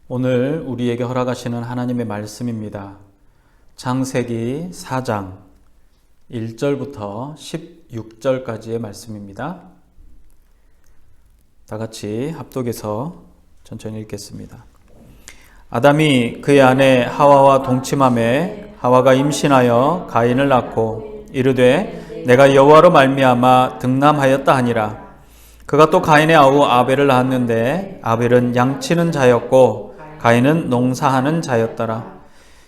오늘 우리에게 허락하시는 하나님의 말씀입니다. 창세기 4장 1절부터 16절까지의 말씀입니다. 다 같이 합독해서 천천히 읽겠습니다. 아담이 그의 아내 하와와 동침하매 하와가 임신하여 가인을 낳고 이르되 내가 여호와로 말미암아 등남하였다 하니라. 그가 또 가인의 아우 아벨을 낳았는데 아벨은 양치는 자였고 가인은 농사하는 자였더라.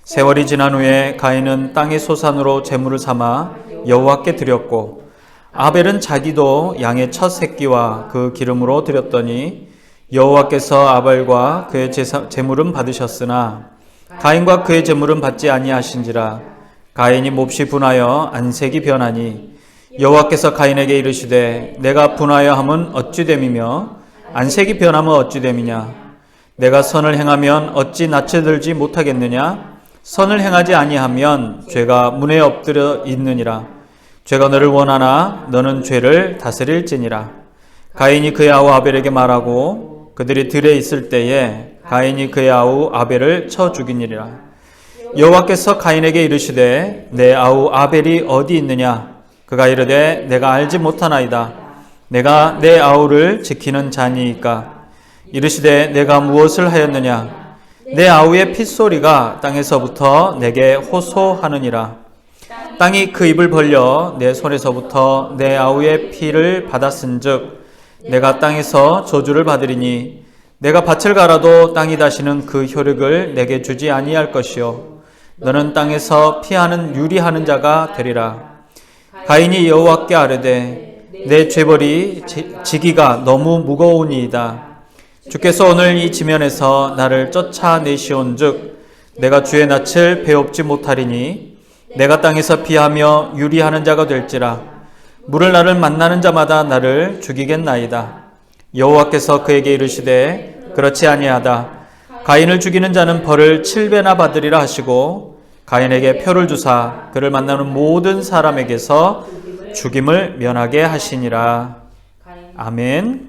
세월이 지난 후에 가인은 땅의 소산으로 제물을 삼아 여호와께 드렸고 아벨은 자기도 양의 첫 새끼와 그 기름으로 드렸더니 여호와께서 아벨과 그의 제물은 받으셨으나 가인과 그의 제물은 받지 아니하신지라. 가인이 몹시 분하여 안색이 변하니 여호와께서 가인에게 이르시되 내가 분하여 함은 어찌 됨이며 안색이 변하면 어찌 됨이냐. 내가 선을 행하면 어찌 낯에 들지 못하겠느냐. 선을 행하지 아니하면 죄가 문에 엎드려 있느니라. 죄가 너를 원하나 너는 죄를 다스릴지니라. 가인이 그의 아우 아벨에게 말하고 그들이 들에 있을 때에 가인이 그의 아우 아벨을 쳐 죽이니라. 여호와께서 가인에게 이르시되 내 아우 아벨이 어디 있느냐. 그가 이르되 내가 알지 못하나이다. 내가 내 아우를 지키는 자니이까. 이르시되 내가 무엇을 하였느냐. 내 아우의 핏소리가 땅에서부터 내게 호소하느니라. 땅이 그 입을 벌려 내 손에서부터 내 아우의 피를 받았은즉 내가 땅에서 저주를 받으리니 내가 밭을 갈아도 땅이 다시는 그 효력을 내게 주지 아니할 것이요 너는 땅에서 피하는 유리하는 자가 되리라. 가인이 여호와께 아뢰되 내 죄벌이 지기가 너무 무거우니이다. 주께서 오늘 이 지면에서 나를 쫓아내시온즉 내가 주의 낯을 배웁지 못하리니 내가 땅에서 피하며 유리하는 자가 될지라. 물을 나를 만나는 자마다 나를 죽이겠나이다. 여호와께서 그에게 이르시되 그렇지 아니하다. 가인을 죽이는 자는 벌을 7배나 받으리라 하시고 가인에게 표를 주사 그를 만나는 모든 사람에게서 죽임을 면하게 하시니라. 아멘.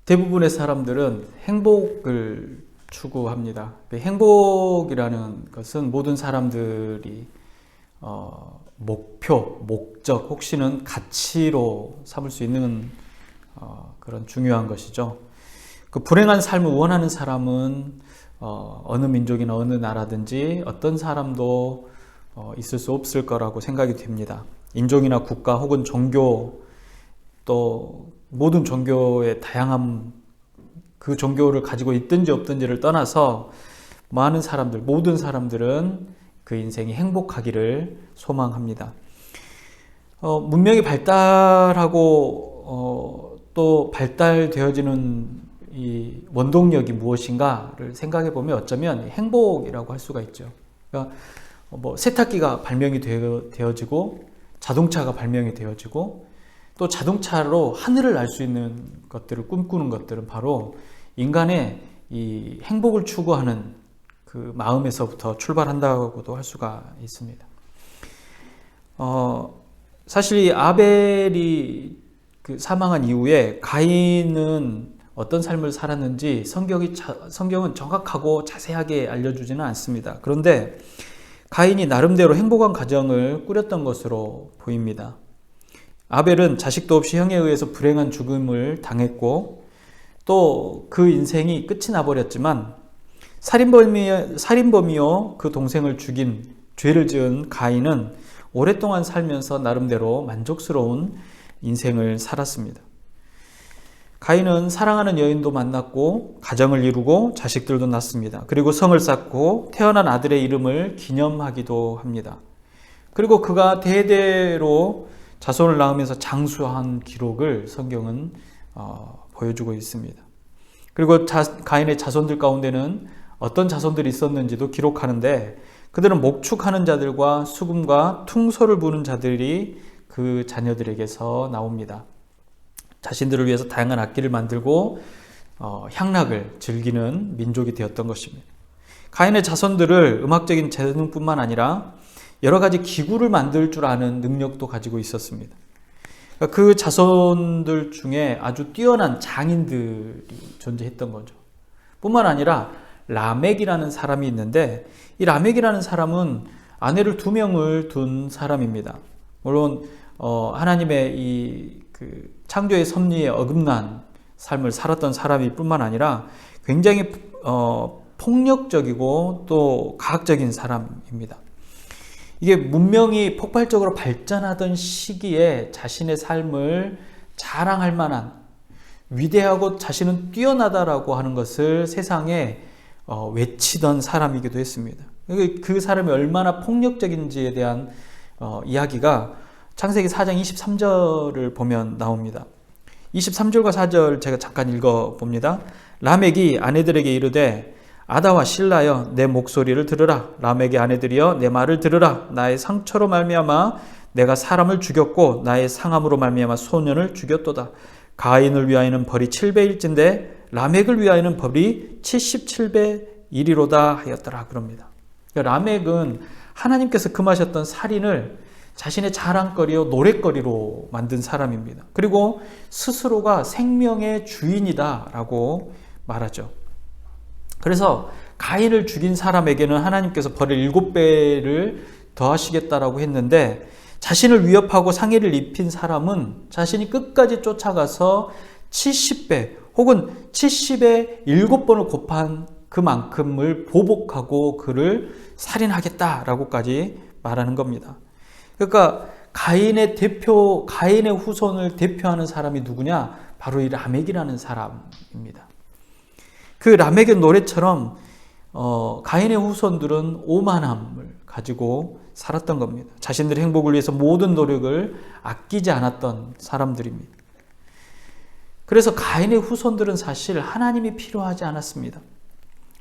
대부분의 사람들은 행복을 추구합니다. 행복이라는 것은 모든 사람들이 목표, 목적, 혹시는 가치로 삼을 수 있는 그런 중요한 것이죠. 그 불행한 삶을 원하는 사람은 어느 민족이나 어느 나라든지 어떤 사람도 있을 수 없을 거라고 생각이 됩니다. 인종이나 국가 혹은 종교 또 모든 종교의 다양한 그 종교를 가지고 있든지 없든지를 떠나서 많은 사람들, 모든 사람들은 그 인생이 행복하기를 소망합니다. 문명이 발달하고 또 발달되어지는 이 원동력이 무엇인가를 생각해 보면 어쩌면 행복이라고 할 수가 있죠. 그러니까 세탁기가 발명이 되어지고 자동차가 발명이 되어지고 또 자동차로 하늘을 날 수 있는 것들을 꿈꾸는 것들은 바로 인간의 이 행복을 추구하는 그 마음에서부터 출발한다고도 할 수가 있습니다. 사실 이 아벨이 그 사망한 이후에 가인은 어떤 삶을 살았는지 성경은 정확하고 자세하게 알려주지는 않습니다. 그런데 가인이 나름대로 행복한 가정을 꾸렸던 것으로 보입니다. 아벨은 자식도 없이 형에 의해서 불행한 죽음을 당했고 또 그 인생이 끝이 나버렸지만 살인범이요 그 동생을 죽인 죄를 지은 가인은 오랫동안 살면서 나름대로 만족스러운 인생을 살았습니다. 가인은 사랑하는 여인도 만났고 가정을 이루고 자식들도 낳습니다. 그리고 성을 쌓고 태어난 아들의 이름을 기념하기도 합니다. 그리고 그가 대대로 자손을 낳으면서 장수한 기록을 성경은 보여주고 있습니다. 그리고 가인의 자손들 가운데는 어떤 자손들이 있었는지도 기록하는데 그들은 목축하는 자들과 수금과 퉁소를 부는 자들이 그 자녀들에게서 나옵니다. 자신들을 위해서 다양한 악기를 만들고 향락을 즐기는 민족이 되었던 것입니다. 가인의 자손들을 음악적인 재능뿐만 아니라 여러 가지 기구를 만들 줄 아는 능력도 가지고 있었습니다. 그러니까 그 자손들 중에 아주 뛰어난 장인들이 존재했던 거죠. 뿐만 아니라 라멕이라는 사람이 있는데, 이 라멕이라는 사람은 아내를 2명을 둔 사람입니다. 물론 하나님의 이 창조의 섭리에 어긋난 삶을 살았던 사람일 뿐만 아니라 굉장히 폭력적이고 또 가학적인 사람입니다. 이게 문명이 폭발적으로 발전하던 시기에 자신의 삶을 자랑할 만한, 위대하고 자신은 뛰어나다라고 하는 것을 세상에 외치던 사람이기도 했습니다. 그 사람이 얼마나 폭력적인지에 대한 이야기가 창세기 4장 23절을 보면 나옵니다. 23절과 4절 제가 잠깐 읽어봅니다. 라멕이 아내들에게 이르되 아다와 실라여 내 목소리를 들으라. 라멕의 아내들이여 내 말을 들으라. 나의 상처로 말미암아 내가 사람을 죽였고 나의 상함으로 말미암아 소년을 죽였도다. 가인을 위하여는 벌이 7배일진데 라멕을 위하여는 벌이 77배이리로다 하였더라 그럽니다. 라멕은 하나님께서 금하셨던 살인을 자신의 자랑거리요 노랫거리로 만든 사람입니다. 그리고 스스로가 생명의 주인이다라고 말하죠. 그래서 가인을 죽인 사람에게는 하나님께서 벌을 7배를 더하시겠다라고 했는데, 자신을 위협하고 상해를 입힌 사람은 자신이 끝까지 쫓아가서 70배 혹은 70의 7번을 곱한 그만큼을 보복하고 그를 살인하겠다라고까지 말하는 겁니다. 그러니까 가인의 후손을 대표하는 사람이 누구냐? 바로 이 라멕이라는 사람입니다. 그 라멕의 노래처럼 가인의 후손들은 오만함을 가지고 살았던 겁니다. 자신들의 행복을 위해서 모든 노력을 아끼지 않았던 사람들입니다. 그래서 가인의 후손들은 사실 하나님이 필요하지 않았습니다.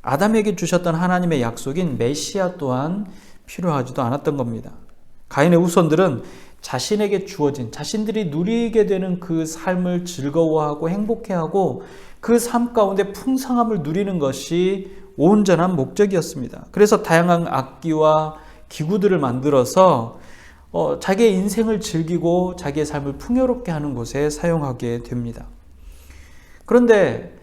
아담에게 주셨던 하나님의 약속인 메시아 또한 필요하지도 않았던 겁니다. 가인의 후손들은 자신에게 주어진, 자신들이 누리게 되는 그 삶을 즐거워하고 행복해하고 그 삶 가운데 풍성함을 누리는 것이 온전한 목적이었습니다. 그래서 다양한 악기와 기구들을 만들어서 자기의 인생을 즐기고 자기의 삶을 풍요롭게 하는 곳에 사용하게 됩니다. 그런데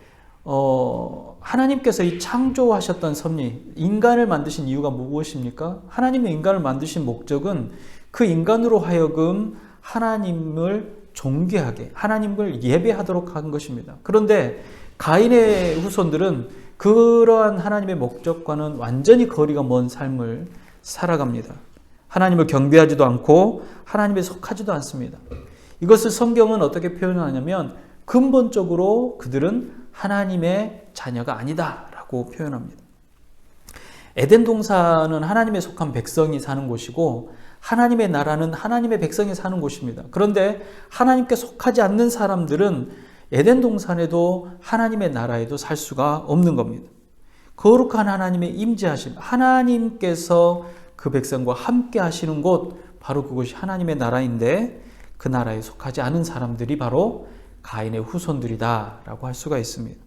하나님께서 이 창조하셨던 섭리, 인간을 만드신 이유가 무엇입니까? 하나님의 인간을 만드신 목적은 그 인간으로 하여금 하나님을 존귀하게, 하나님을 예배하도록 한 것입니다. 그런데 가인의 후손들은 그러한 하나님의 목적과는 완전히 거리가 먼 삶을 살아갑니다. 하나님을 경배하지도 않고 하나님에 속하지도 않습니다. 이것을 성경은 어떻게 표현하냐면 근본적으로 그들은 하나님의 자녀가 아니다라고 표현합니다. 에덴 동산은 하나님에 속한 백성이 사는 곳이고 하나님의 나라는 하나님의 백성이 사는 곳입니다. 그런데 하나님께 속하지 않는 사람들은 에덴 동산에도 하나님의 나라에도 살 수가 없는 겁니다. 거룩한 하나님의 임재하심, 하나님께서 그 백성과 함께 하시는 곳, 바로 그것이 하나님의 나라인데 그 나라에 속하지 않은 사람들이 바로 가인의 후손들이다라고 할 수가 있습니다.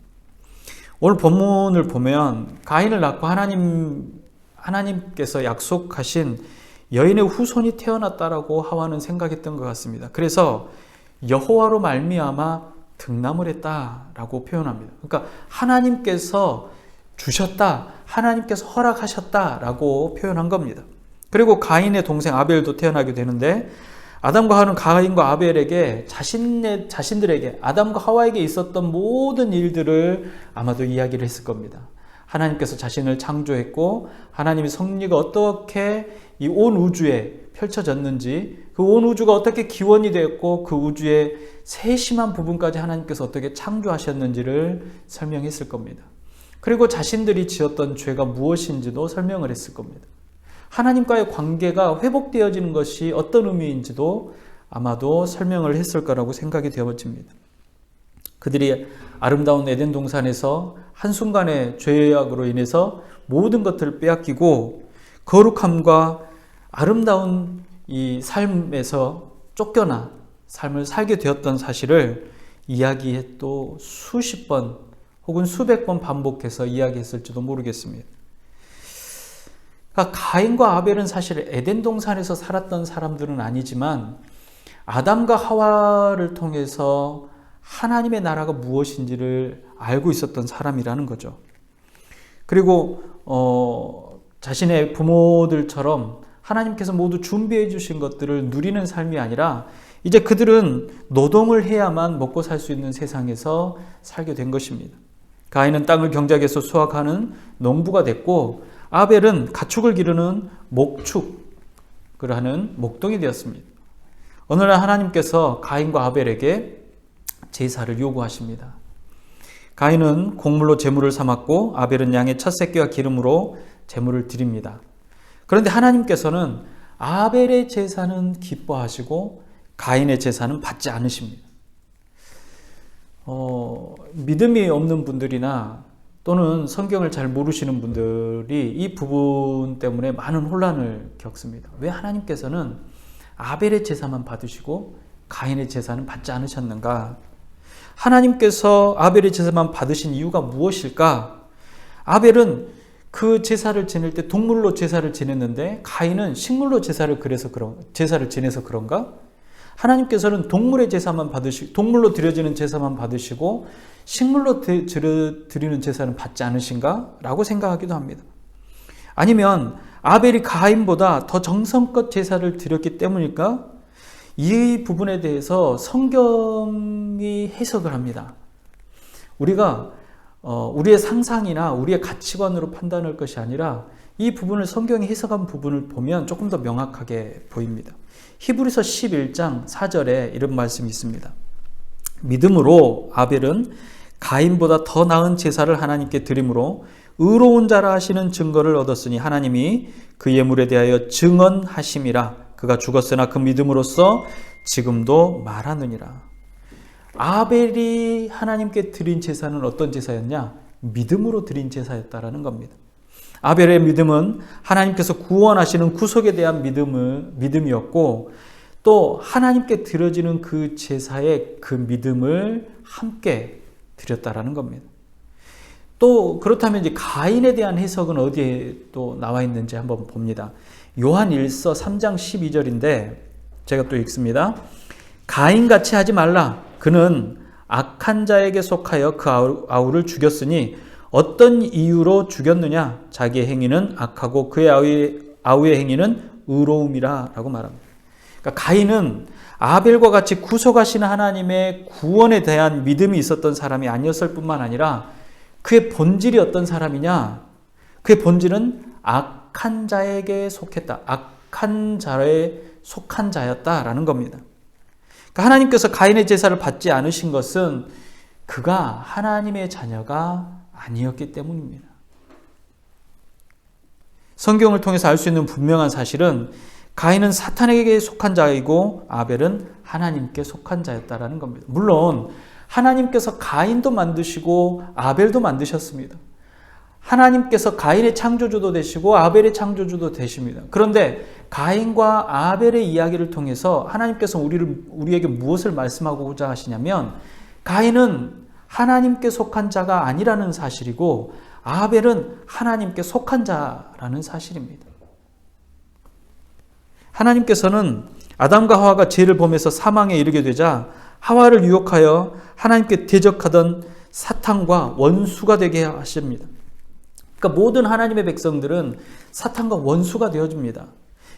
오늘 본문을 보면 가인을 낳고 하나님께서 약속하신 여인의 후손이 태어났다라고 하와는 생각했던 것 같습니다. 그래서 여호와로 말미암아 등남을 했다라고 표현합니다. 그러니까 하나님께서 주셨다, 하나님께서 허락하셨다라고 표현한 겁니다. 그리고 가인의 동생 아벨도 태어나게 되는데 아담과 하와는 가인과 아벨에게 자신들에게 아담과 하와에게 있었던 모든 일들을 아마도 이야기를 했을 겁니다. 하나님께서 자신을 창조했고 하나님의 섭리가 어떻게 이 온 우주에 펼쳐졌는지, 그 온 우주가 어떻게 기원이 되었고 그 우주의 세심한 부분까지 하나님께서 어떻게 창조하셨는지를 설명했을 겁니다. 그리고 자신들이 지었던 죄가 무엇인지도 설명을 했을 겁니다. 하나님과의 관계가 회복되어지는 것이 어떤 의미인지도 아마도 설명을 했을 거라고 생각이 되어집니다. 그들이 아름다운 에덴 동산에서 한순간의 죄악으로 인해서 모든 것들을 빼앗기고 거룩함과 아름다운 이 삶에서 쫓겨나 삶을 살게 되었던 사실을 이야기에 또 수십 번 혹은 수백 번 반복해서 이야기했을지도 모르겠습니다. 그러니까 가인과 아벨은 사실 에덴 동산에서 살았던 사람들은 아니지만 아담과 하와를 통해서 하나님의 나라가 무엇인지를 알고 있었던 사람이라는 거죠. 그리고 자신의 부모들처럼 하나님께서 모두 준비해 주신 것들을 누리는 삶이 아니라 이제 그들은 노동을 해야만 먹고 살 수 있는 세상에서 살게 된 것입니다. 가인은 땅을 경작해서 수확하는 농부가 됐고, 아벨은 가축을 기르는 목축을 하는 목동이 되었습니다. 어느 날 하나님께서 가인과 아벨에게 제사를 요구하십니다. 가인은 곡물로 제물을 삼았고 아벨은 양의 첫 새끼와 기름으로 제물을 드립니다. 그런데 하나님께서는 아벨의 제사는 기뻐하시고 가인의 제사는 받지 않으십니다. 믿음이 없는 분들이나 또는 성경을 잘 모르시는 분들이 이 부분 때문에 많은 혼란을 겪습니다. 왜 하나님께서는 아벨의 제사만 받으시고 가인의 제사는 받지 않으셨는가? 하나님께서 아벨의 제사만 받으신 이유가 무엇일까? 아벨은 그 제사를 지낼 때 동물로 제사를 지냈는데 가인은 식물로 제사를 지내서 그런가? 하나님께서는 동물의 제사만 동물로 드려지는 제사만 받으시고 식물로 드리는 제사는 받지 않으신가? 라고 생각하기도 합니다. 아니면 아벨이 가인보다 더 정성껏 제사를 드렸기 때문일까? 이 부분에 대해서 성경이 해석을 합니다. 우리가 우리의 상상이나 우리의 가치관으로 판단할 것이 아니라 이 부분을 성경이 해석한 부분을 보면 조금 더 명확하게 보입니다. 히브리서 11장 4절에 이런 말씀이 있습니다. 믿음으로 아벨은 가인보다 더 나은 제사를 하나님께 드림으로 의로운 자라 하시는 증거를 얻었으니 하나님이 그 예물에 대하여 증언하심이라. 그가 죽었으나 그 믿음으로써 지금도 말하느니라. 아벨이 하나님께 드린 제사는 어떤 제사였냐? 믿음으로 드린 제사였다라는 겁니다. 아벨의 믿음은 하나님께서 구원하시는 구속에 대한 믿음이었고, 또 하나님께 드려지는 그 제사의 그 믿음을 함께 드렸다라는 겁니다. 또 그렇다면 이제 가인에 대한 해석은 어디에 또 나와 있는지 한번 봅니다. 요한 1서 3장 12절인데 제가 또 읽습니다. 가인같이 하지 말라. 그는 악한 자에게 속하여 그 아우를 죽였으니 어떤 이유로 죽였느냐? 자기의 행위는 악하고 그의 아우의 행위는 의로움이라 라고 말합니다. 그러니까 가인은 아벨과 같이 구속하시는 하나님의 구원에 대한 믿음이 있었던 사람이 아니었을 뿐만 아니라 그의 본질이 어떤 사람이냐? 그의 본질은 악한 자에게 속했다. 악한 자에 속한 자였다라는 겁니다. 그러니까 하나님께서 가인의 제사를 받지 않으신 것은 그가 하나님의 자녀가 아니었기 때문입니다. 성경을 통해서 알 수 있는 분명한 사실은 가인은 사탄에게 속한 자이고 아벨은 하나님께 속한 자였다라는 겁니다. 물론 하나님께서 가인도 만드시고 아벨도 만드셨습니다. 하나님께서 가인의 창조주도 되시고 아벨의 창조주도 되십니다. 그런데 가인과 아벨의 이야기를 통해서 하나님께서 우리에게 무엇을 말씀하고자 하시냐면 가인은 하나님께 속한 자가 아니라는 사실이고 아벨은 하나님께 속한 자라는 사실입니다. 하나님께서는 아담과 하와가 죄를 범해서 사망에 이르게 되자 하와를 유혹하여 하나님께 대적하던 사탄과 원수가 되게 하십니다. 그러니까 모든 하나님의 백성들은 사탄과 원수가 되어집니다.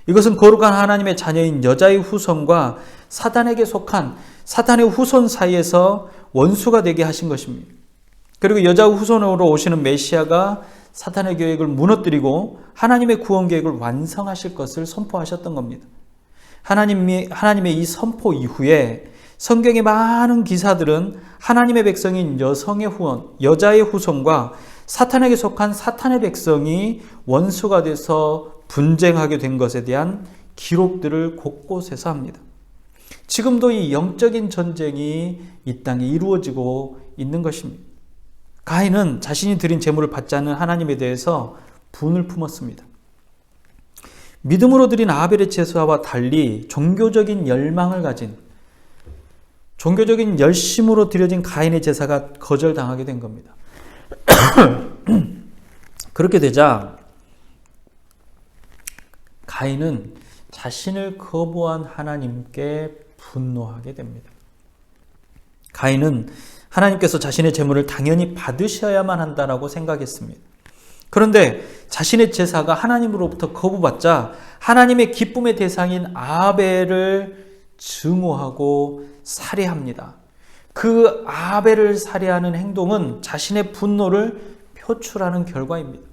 이것은 거룩한 하나님의 자녀인 여자의 후손과 사탄에게 속한 사탄의 후손 사이에서 원수가 되게 하신 것입니다. 그리고 여자 후손으로 오시는 메시아가 사탄의 계획을 무너뜨리고 하나님의 구원 계획을 완성하실 것을 선포하셨던 겁니다. 하나님의 이 선포 이후에 성경의 많은 기사들은 하나님의 백성인 여자의 후손과 사탄에게 속한 사탄의 백성이 원수가 돼서 분쟁하게 된 것에 대한 기록들을 곳곳에서 합니다. 지금도 이 영적인 전쟁이 이 땅에 이루어지고 있는 것입니다. 가인은 자신이 드린 제물을 받지 않는 하나님에 대해서 분을 품었습니다. 믿음으로 드린 아벨의 제사와 달리 종교적인 열망을 가진 종교적인 열심으로 드려진 가인의 제사가 거절당하게 된 겁니다. 그렇게 되자 가인은 자신을 거부한 하나님께 분노하게 됩니다. 가인은 하나님께서 자신의 제물을 당연히 받으셔야만 한다라고 생각했습니다. 그런데 자신의 제사가 하나님으로부터 거부받자 하나님의 기쁨의 대상인 아벨을 증오하고 살해합니다. 그 아벨을 살해하는 행동은 자신의 분노를 표출하는 결과입니다.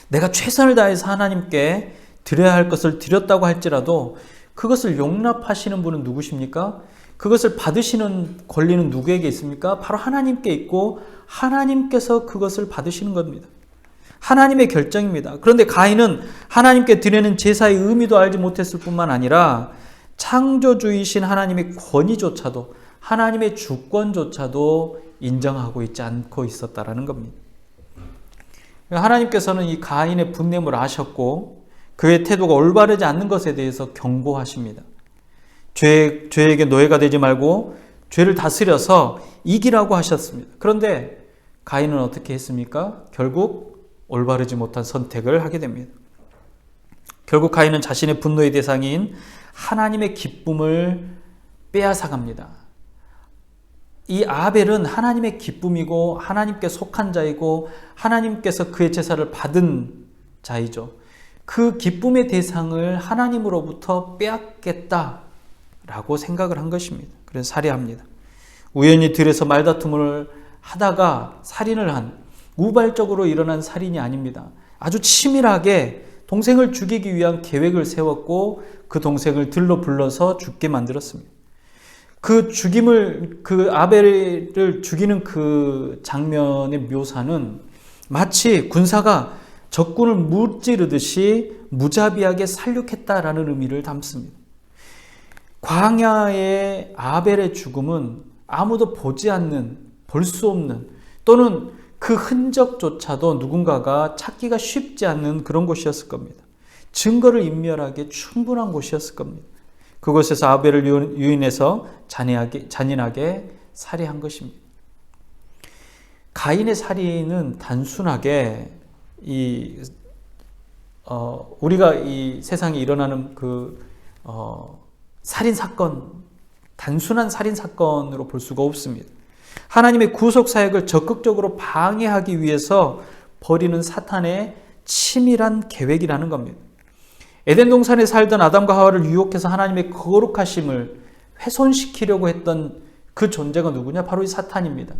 내가 최선을 다해서 하나님께 드려야 할 것을 드렸다고 할지라도 그것을 용납하시는 분은 누구십니까? 그것을 받으시는 권리는 누구에게 있습니까? 바로 하나님께 있고 하나님께서 그것을 받으시는 겁니다. 하나님의 결정입니다. 그런데 가인은 하나님께 드리는 제사의 의미도 알지 못했을 뿐만 아니라 창조주이신 하나님의 권위조차도, 하나님의 주권조차도 인정하고 있지 않고 있었다라는 겁니다. 하나님께서는 이 가인의 분냄을 아셨고 그의 태도가 올바르지 않는 것에 대해서 경고하십니다. 죄에게 노예가 되지 말고 죄를 다스려서 이기라고 하셨습니다. 그런데 가인은 어떻게 했습니까? 결국 올바르지 못한 선택을 하게 됩니다. 결국 가인은 자신의 분노의 대상인 하나님의 기쁨을 빼앗아갑니다. 이 아벨은 하나님의 기쁨이고 하나님께 속한 자이고 하나님께서 그의 제사를 받은 자이죠. 그 기쁨의 대상을 하나님으로부터 빼앗겠다라고 생각을 한 것입니다. 그래서 살해합니다. 우연히 들에서 말다툼을 하다가 살인을 한 우발적으로 일어난 살인이 아닙니다. 아주 치밀하게 동생을 죽이기 위한 계획을 세웠고 그 동생을 들러 불러서 죽게 만들었습니다. 그 아벨을 죽이는 그 장면의 묘사는 마치 군사가 적군을 무찌르듯이 무자비하게 살육했다라는 의미를 담습니다. 광야의 아벨의 죽음은 아무도 보지 않는, 볼 수 없는, 또는 그 흔적조차도 누군가가 찾기가 쉽지 않는 그런 곳이었을 겁니다. 증거를 인멸하기에 충분한 곳이었을 겁니다. 그곳에서 아벨을 유인해서 잔인하게 살해한 것입니다. 가인의 살인은 단순하게 우리가 이 세상에 일어나는 살인 사건, 단순한 살인 사건으로 볼 수가 없습니다. 하나님의 구속 사역을 적극적으로 방해하기 위해서 벌이는 사탄의 치밀한 계획이라는 겁니다. 에덴 동산에 살던 아담과 하와를 유혹해서 하나님의 거룩하심을 훼손시키려고 했던 그 존재가 누구냐? 바로 이 사탄입니다.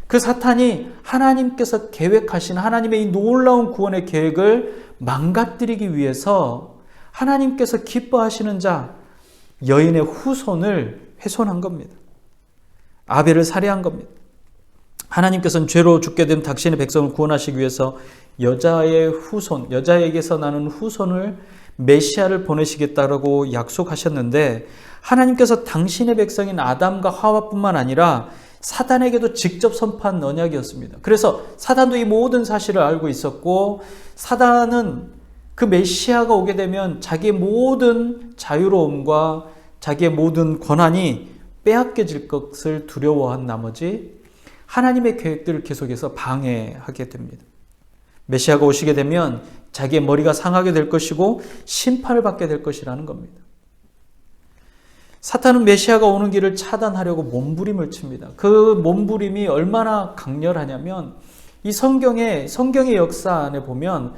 그 사탄이 하나님께서 계획하신 하나님의 이 놀라운 구원의 계획을 망가뜨리기 위해서 하나님께서 기뻐하시는 자, 여인의 후손을 훼손한 겁니다. 아벨을 살해한 겁니다. 하나님께서는 죄로 죽게 된 당신의 백성을 구원하시기 위해서 여자에게서 나는 후손을 메시아를 보내시겠다라고 약속하셨는데 하나님께서 당신의 백성인 아담과 하와뿐만 아니라 사단에게도 직접 선포한 언약이었습니다. 그래서 사단도 이 모든 사실을 알고 있었고 사단은 그 메시아가 오게 되면 자기의 모든 자유로움과 자기의 모든 권한이 빼앗겨질 것을 두려워한 나머지 하나님의 계획들을 계속해서 방해하게 됩니다. 메시아가 오시게 되면 자기의 머리가 상하게 될 것이고 심판을 받게 될 것이라는 겁니다. 사탄은 메시아가 오는 길을 차단하려고 몸부림을 칩니다. 그 몸부림이 얼마나 강렬하냐면 이 성경의 역사 안에 보면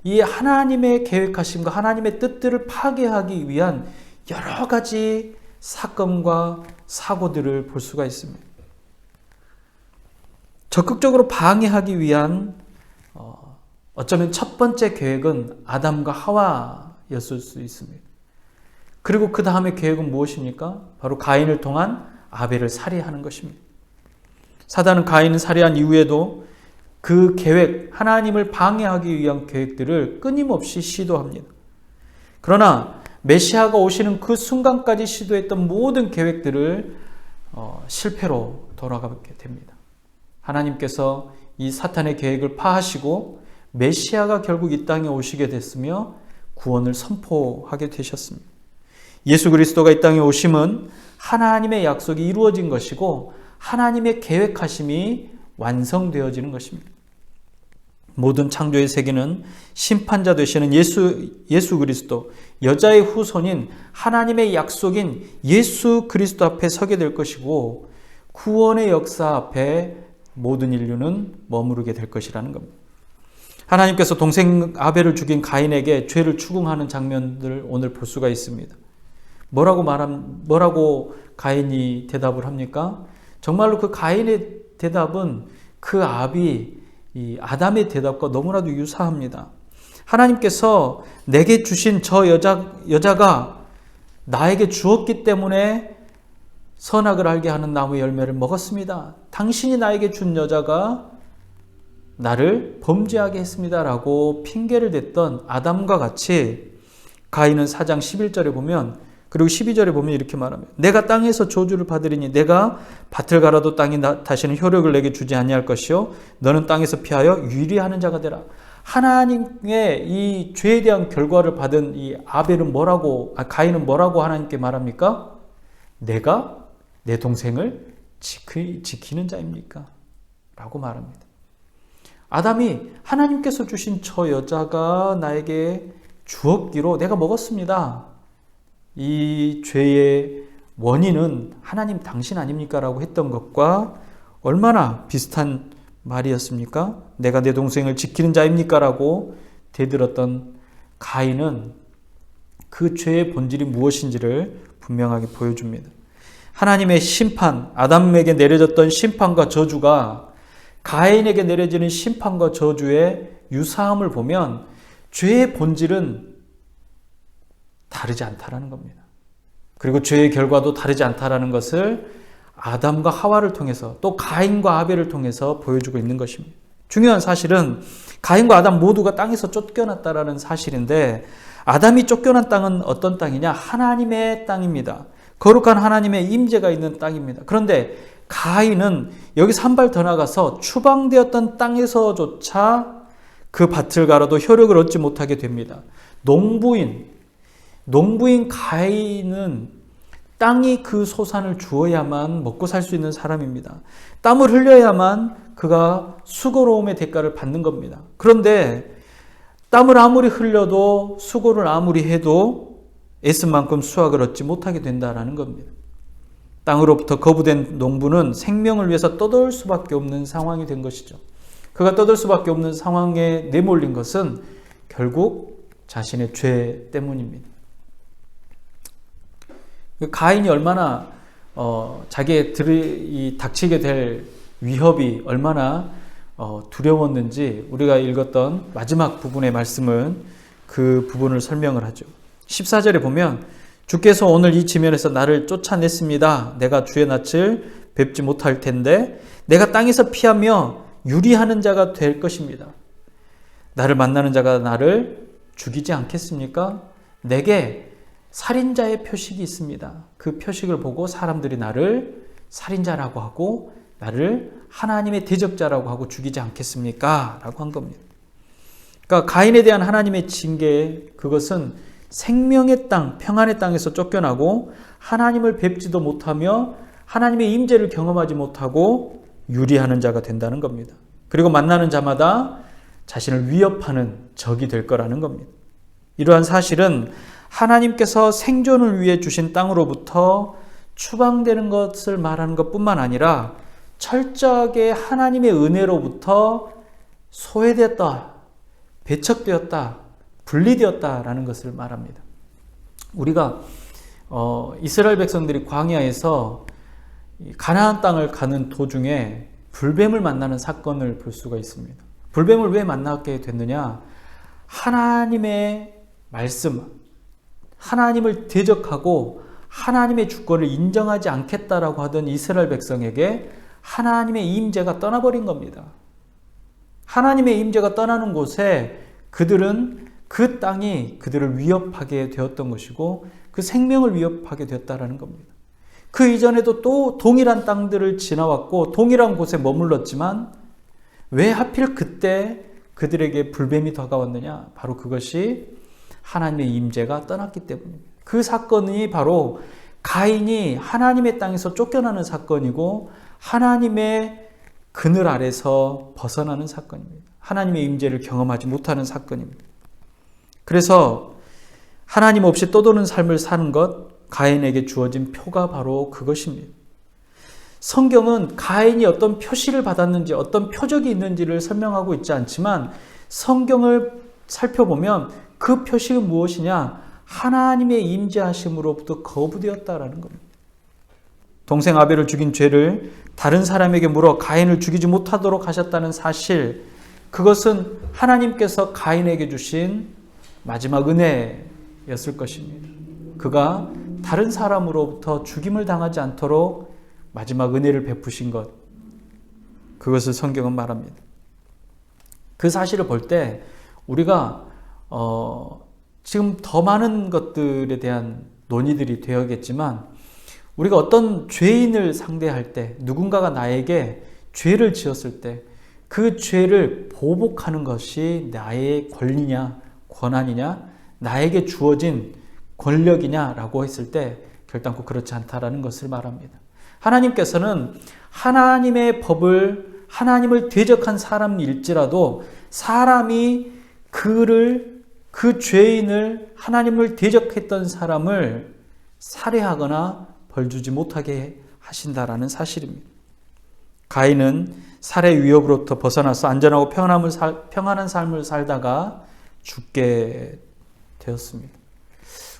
이 하나님의 계획하심과 하나님의 뜻들을 파괴하기 위한 여러 가지 사건과 사고들을 볼 수가 있습니다. 적극적으로 방해하기 위한 어쩌면 첫 번째 계획은 아담과 하와였을 수 있습니다. 그리고 그 다음에 계획은 무엇입니까? 바로 가인을 통한 아벨을 살해하는 것입니다. 사단은 가인을 살해한 이후에도 그 계획, 하나님을 방해하기 위한 계획들을 끊임없이 시도합니다. 그러나 메시아가 오시는 그 순간까지 시도했던 모든 계획들을 실패로 돌아가게 됩니다. 하나님께서 이 사탄의 계획을 파하시고 메시아가 결국 이 땅에 오시게 됐으며 구원을 선포하게 되셨습니다. 예수 그리스도가 이 땅에 오심은 하나님의 약속이 이루어진 것이고 하나님의 계획하심이 완성되어지는 것입니다. 모든 창조의 세계는 심판자 되시는 예수 그리스도, 여자의 후손인 하나님의 약속인 예수 그리스도 앞에 서게 될 것이고, 구원의 역사 앞에 모든 인류는 머무르게 될 것이라는 겁니다. 하나님께서 동생 아벨을 죽인 가인에게 죄를 추궁하는 장면들을 오늘 볼 수가 있습니다. 뭐라고 가인이 대답을 합니까? 정말로 그 가인의 대답은 그 이 아담의 대답과 너무나도 유사합니다. 하나님께서 내게 주신 저 여자가 나에게 주었기 때문에 선악을 알게 하는 나무 열매를 먹었습니다. 당신이 나에게 준 여자가 나를 범죄하게 했습니다. 라고 핑계를 댔던 아담과 같이 가인은 4장 11절에 보면, 그리고 12절에 보면 이렇게 말합니다. 내가 땅에서 저주를 받으리니 내가 밭을 갈아도 땅이 다시는 효력을 내게 주지 아니할 것이요 너는 땅에서 피하여 유리하는 자가 되라. 하나님의 이 죄에 대한 결과를 받은 이 가인은 뭐라고 하나님께 말합니까? 내가 내 동생을 지키는 자입니까? 라고 말합니다. 아담이 하나님께서 주신 저 여자가 나에게 주었기로 내가 먹었습니다. 이 죄의 원인은 하나님 당신 아닙니까? 라고 했던 것과 얼마나 비슷한 말이었습니까? 내가 내 동생을 지키는 자입니까? 라고 대들었던 가인은 그 죄의 본질이 무엇인지를 분명하게 보여줍니다. 하나님의 심판, 아담에게 내려졌던 심판과 저주가 가인에게 내려지는 심판과 저주의 유사함을 보면 죄의 본질은 다르지 않다라는 겁니다. 그리고 죄의 결과도 다르지 않다라는 것을 아담과 하와를 통해서 또 가인과 아벨을 통해서 보여주고 있는 것입니다. 중요한 사실은 가인과 아담 모두가 땅에서 쫓겨났다라는 사실인데, 아담이 쫓겨난 땅은 어떤 땅이냐? 하나님의 땅입니다. 거룩한 하나님의 임재가 있는 땅입니다. 그런데 가인은 여기서 한 발 더 나가서 추방되었던 땅에서조차 그 밭을 갈아도 효력을 얻지 못하게 됩니다. 농부인 가인은 땅이 그 소산을 주어야만 먹고 살 수 있는 사람입니다. 땀을 흘려야만 그가 수고로움의 대가를 받는 겁니다. 그런데 땀을 아무리 흘려도 수고를 아무리 해도 애쓴 만큼 수확을 얻지 못하게 된다는 겁니다. 땅으로부터 거부된 농부는 생명을 위해서 떠돌 수밖에 없는 상황이 된 것이죠. 그가 떠돌 수밖에 없는 상황에 내몰린 것은 결국 자신의 죄 때문입니다. 가인이 얼마나 자기의 닥치게 될 위협이 얼마나 두려웠는지 우리가 읽었던 마지막 부분의 말씀은 그 부분을 설명을 하죠. 14절에 보면 주께서 오늘 이 지면에서 나를 쫓아냈습니다. 내가 주의 낯을 뵙지 못할 텐데 내가 땅에서 피하며 유리하는 자가 될 것입니다. 나를 만나는 자가 나를 죽이지 않겠습니까? 내게 살인자의 표식이 있습니다. 그 표식을 보고 사람들이 나를 살인자라고 하고 나를 하나님의 대적자라고 하고 죽이지 않겠습니까? 라고 한 겁니다. 그러니까 가인에 대한 하나님의 징계, 그것은 생명의 땅, 평안의 땅에서 쫓겨나고 하나님을 뵙지도 못하며 하나님의 임재를 경험하지 못하고 유리하는 자가 된다는 겁니다. 그리고 만나는 자마다 자신을 위협하는 적이 될 거라는 겁니다. 이러한 사실은 하나님께서 생존을 위해 주신 땅으로부터 추방되는 것을 말하는 것뿐만 아니라 철저하게 하나님의 은혜로부터 소외되었다, 배척되었다, 분리되었다라는 것을 말합니다. 우리가 이스라엘 백성들이 광야에서 가나안 땅을 가는 도중에 불뱀을 만나는 사건을 볼 수가 있습니다. 불뱀을 왜 만나게 됐느냐? 하나님의 말씀, 하나님을 대적하고 하나님의 주권을 인정하지 않겠다라고 하던 이스라엘 백성에게 하나님의 임재가 떠나버린 겁니다. 하나님의 임재가 떠나는 곳에 그들은 그 땅이 그들을 위협하게 되었던 것이고 그 생명을 위협하게 되었다라는 겁니다. 그 이전에도 또 동일한 땅들을 지나왔고 동일한 곳에 머물렀지만 왜 하필 그때 그들에게 불뱀이 다가왔느냐? 바로 그것이 하나님의 임재가 떠났기 때문입니다. 그 사건이 바로 가인이 하나님의 땅에서 쫓겨나는 사건이고 하나님의 그늘 아래서 벗어나는 사건입니다. 하나님의 임재를 경험하지 못하는 사건입니다. 그래서 하나님 없이 떠도는 삶을 사는 것, 가인에게 주어진 표가 바로 그것입니다. 성경은 가인이 어떤 표시를 받았는지, 어떤 표적이 있는지를 설명하고 있지 않지만 성경을 살펴보면 그 표식은 무엇이냐? 하나님의 임재하심으로부터 거부되었다라는 겁니다. 동생 아벨을 죽인 죄를 다른 사람에게 물어 가인을 죽이지 못하도록 하셨다는 사실, 그것은 하나님께서 가인에게 주신 마지막 은혜였을 것입니다. 그가 다른 사람으로부터 죽임을 당하지 않도록 마지막 은혜를 베푸신 것, 그것을 성경은 말합니다. 그 사실을 볼 때 우리가 지금 더 많은 것들에 대한 논의들이 되어야겠지만, 우리가 어떤 죄인을 상대할 때, 누군가가 나에게 죄를 지었을 때 그 죄를 보복하는 것이 나의 권리냐, 권한이냐, 나에게 주어진 권력이냐라고 했을 때 결단코 그렇지 않다라는 것을 말합니다. 하나님께서는 하나님의 법을, 하나님을 대적한 사람일지라도 사람이 그 죄인을, 하나님을 대적했던 사람을 살해하거나 벌주지 못하게 하신다라는 사실입니다. 가인은 살해 위협으로부터 벗어나서 안전하고 평안한 삶을 살다가 죽게 되었습니다.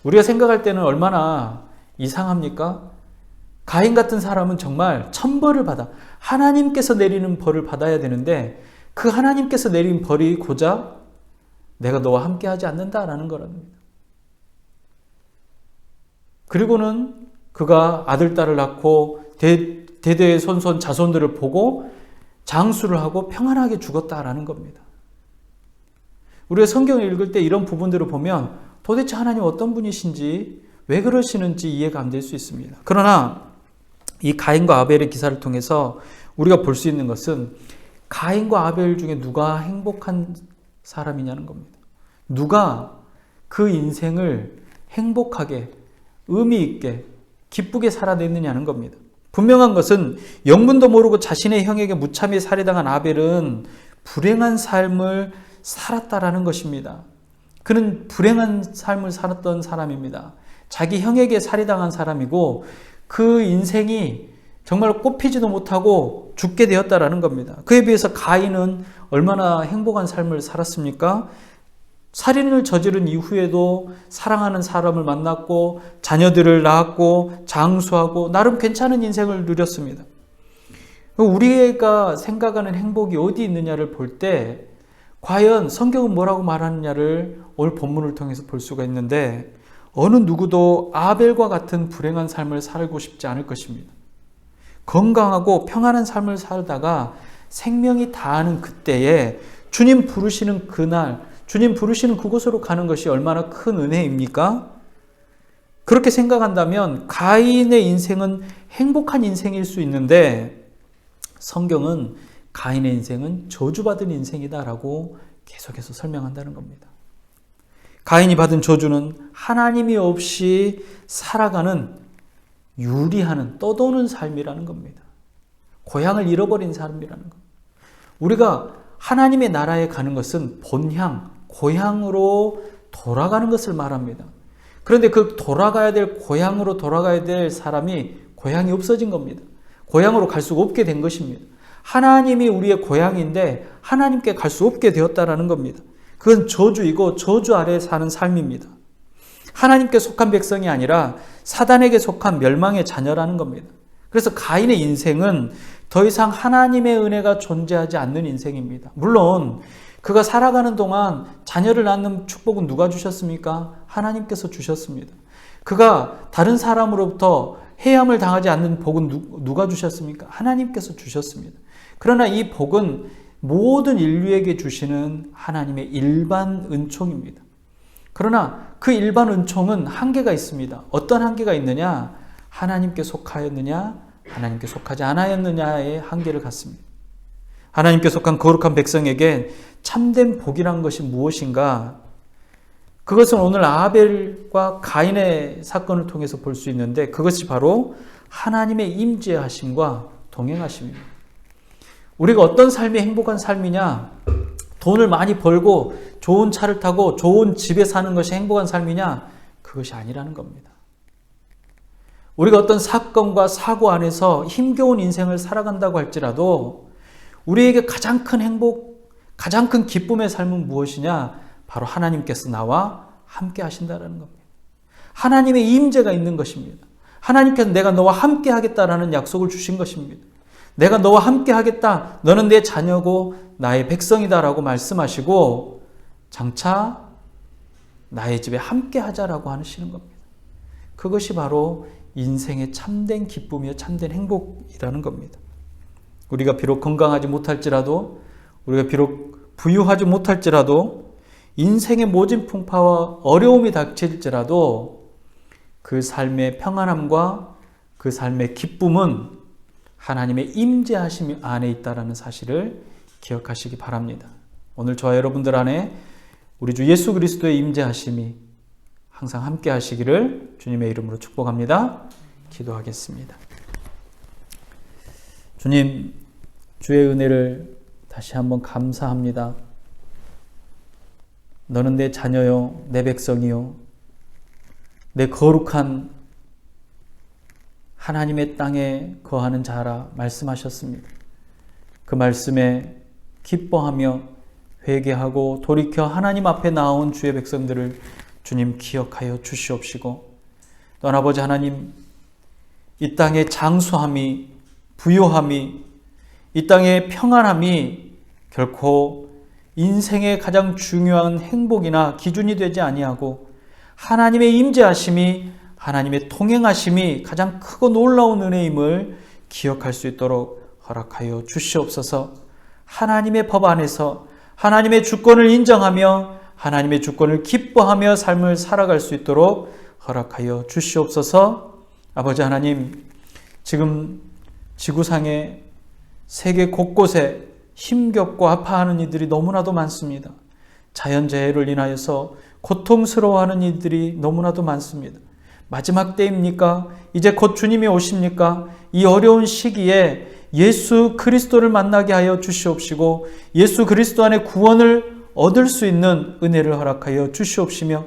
우리가 생각할 때는 얼마나 이상합니까? 가인 같은 사람은 정말 천벌을 받아, 하나님께서 내리는 벌을 받아야 되는데 그 하나님께서 내린 벌이 고작 내가 너와 함께하지 않는다라는 거랍니다. 그리고는 그가 아들, 딸을 낳고 대대의 손손 자손들을 보고 장수를 하고 평안하게 죽었다라는 겁니다. 우리가 성경을 읽을 때 이런 부분들을 보면 도대체 하나님 어떤 분이신지, 왜 그러시는지 이해가 안 될 수 있습니다. 그러나 이 가인과 아벨의 기사를 통해서 우리가 볼 수 있는 것은 가인과 아벨 중에 누가 행복한 사람이냐는 겁니다. 누가 그 인생을 행복하게, 의미 있게, 기쁘게 살아냈느냐는 겁니다. 분명한 것은 영문도 모르고 자신의 형에게 무참히 살해당한 아벨은 불행한 삶을 살았다라는 것입니다. 그는 불행한 삶을 살았던 사람입니다. 자기 형에게 살해당한 사람이고 그 인생이 정말 꼽히지도 못하고 죽게 되었다라는 겁니다. 그에 비해서 가인은 얼마나 행복한 삶을 살았습니까? 살인을 저지른 이후에도 사랑하는 사람을 만났고 자녀들을 낳았고 장수하고 나름 괜찮은 인생을 누렸습니다. 우리가 생각하는 행복이 어디 있느냐를 볼 때 과연 성경은 뭐라고 말하느냐를 오늘 본문을 통해서 볼 수가 있는데, 어느 누구도 아벨과 같은 불행한 삶을 살고 싶지 않을 것입니다. 건강하고 평안한 삶을 살다가 생명이 다하는 그때에 주님 부르시는 그날, 주님 부르시는 그곳으로 가는 것이 얼마나 큰 은혜입니까? 그렇게 생각한다면 가인의 인생은 행복한 인생일 수 있는데 성경은 가인의 인생은 저주받은 인생이다라고 계속해서 설명한다는 겁니다. 가인이 받은 저주는 하나님이 없이 살아가는, 유리하는, 떠도는 삶이라는 겁니다. 고향을 잃어버린 삶이라는 겁니다. 우리가 하나님의 나라에 가는 것은 본향, 고향으로 돌아가는 것을 말합니다. 그런데 그 돌아가야 될 고향으로 돌아가야 될 사람이 고향이 없어진 겁니다. 고향으로 갈 수가 없게 된 것입니다. 하나님이 우리의 고향인데 하나님께 갈 수 없게 되었다라는 겁니다. 그건 저주이고 저주 아래에 사는 삶입니다. 하나님께 속한 백성이 아니라 사단에게 속한 멸망의 자녀라는 겁니다. 그래서 가인의 인생은 더 이상 하나님의 은혜가 존재하지 않는 인생입니다. 물론 그가 살아가는 동안 자녀를 낳는 축복은 누가 주셨습니까? 하나님께서 주셨습니다. 그가 다른 사람으로부터 해함을 당하지 않는 복은 누가 주셨습니까? 하나님께서 주셨습니다. 그러나 이 복은 모든 인류에게 주시는 하나님의 일반 은총입니다. 그러나 그 일반 은총은 한계가 있습니다. 어떤 한계가 있느냐? 하나님께 속하였느냐, 하나님께 속하지 않았느냐의 한계를 갖습니다. 하나님께 속한 거룩한 백성에게 참된 복이란 것이 무엇인가? 그것은 오늘 아벨과 가인의 사건을 통해서 볼 수 있는데 그것이 바로 하나님의 임재하심과 동행하심입니다. 우리가 어떤 삶이 행복한 삶이냐? 돈을 많이 벌고 좋은 차를 타고 좋은 집에 사는 것이 행복한 삶이냐? 그것이 아니라는 겁니다. 우리가 어떤 사건과 사고 안에서 힘겨운 인생을 살아간다고 할지라도 우리에게 가장 큰 행복, 가장 큰 기쁨의 삶은 무엇이냐? 바로 하나님께서 나와 함께 하신다는 겁니다. 하나님의 임재가 있는 것입니다. 하나님께서 내가 너와 함께 하겠다라는 약속을 주신 것입니다. 내가 너와 함께 하겠다. 너는 내 자녀고 나의 백성이다라고 말씀하시고 장차 나의 집에 함께 하자라고 하시는 겁니다. 그것이 바로 인생의 참된 기쁨이요 참된 행복이라는 겁니다. 우리가 비록 건강하지 못할지라도, 우리가 비록 부유하지 못할지라도, 인생의 모진 풍파와 어려움이 닥칠지라도 그 삶의 평안함과 그 삶의 기쁨은 하나님의 임재하심 안에 있다는 사실을 기억하시기 바랍니다. 오늘 저와 여러분들 안에 우리 주 예수 그리스도의 임재하심이 항상 함께 하시기를 주님의 이름으로 축복합니다. 기도하겠습니다. 주님, 주의 은혜를 다시 한번 감사합니다. 너는 내 자녀요, 내 백성이요, 내 거룩한 하나님의 땅에 거하는 자라 말씀하셨습니다. 그 말씀에 기뻐하며 회개하고 돌이켜 하나님 앞에 나온 주의 백성들을 주님 기억하여 주시옵시고, 또 아버지 하나님, 이 땅의 장수함이, 부요함이, 이 땅의 평안함이 결코 인생의 가장 중요한 행복이나 기준이 되지 아니하고 하나님의 임재하심이, 하나님의 통행하심이 가장 크고 놀라운 은혜임을 기억할 수 있도록 허락하여 주시옵소서. 하나님의 법 안에서 하나님의 주권을 인정하며 하나님의 주권을 기뻐하며 삶을 살아갈 수 있도록 허락하여 주시옵소서. 아버지 하나님, 지금 지구상에 세계 곳곳에 힘겹고 아파하는 이들이 너무나도 많습니다. 자연재해를 인하여서 고통스러워하는 이들이 너무나도 많습니다. 마지막 때입니까? 이제 곧 주님이 오십니까? 이 어려운 시기에 예수 그리스도를 만나게 하여 주시옵시고 예수 그리스도 안에 구원을 얻을 수 있는 은혜를 허락하여 주시옵시며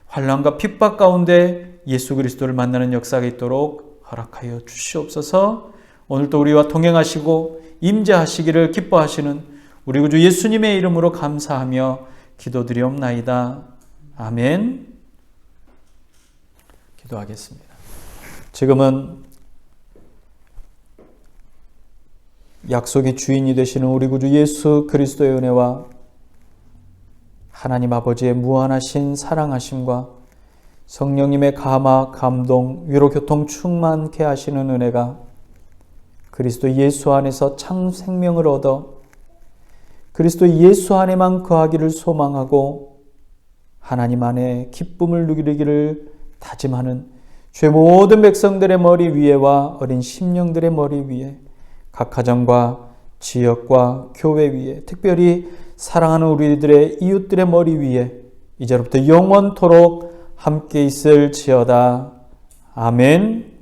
환난과 핍박 가운데 예수 그리스도를 만나는 역사가 있도록 허락하여 주시옵소서. 오늘도 우리와 동행하시고 임재하시기를 기뻐하시는 우리 구주 예수님의 이름으로 감사하며 기도드리옵나이다. 아멘. 기도하겠습니다. 지금은 약속의 주인이 되시는 우리 구주 예수 그리스도의 은혜와 하나님 아버지의 무한하신 사랑하심과 성령님의 감화, 감동, 위로, 교통 충만케 하시는 은혜가 그리스도 예수 안에서 참 생명을 얻어 그리스도 예수 안에만 거하기를 소망하고 하나님 안에 기쁨을 누리기를 다짐하는 주의 모든 백성들의 머리 위에와 어린 심령들의 머리 위에 각 가정과 지역과 교회 위에 특별히 사랑하는 우리들의 이웃들의 머리 위에 이제로부터 영원토록 함께 있을지어다. 아멘.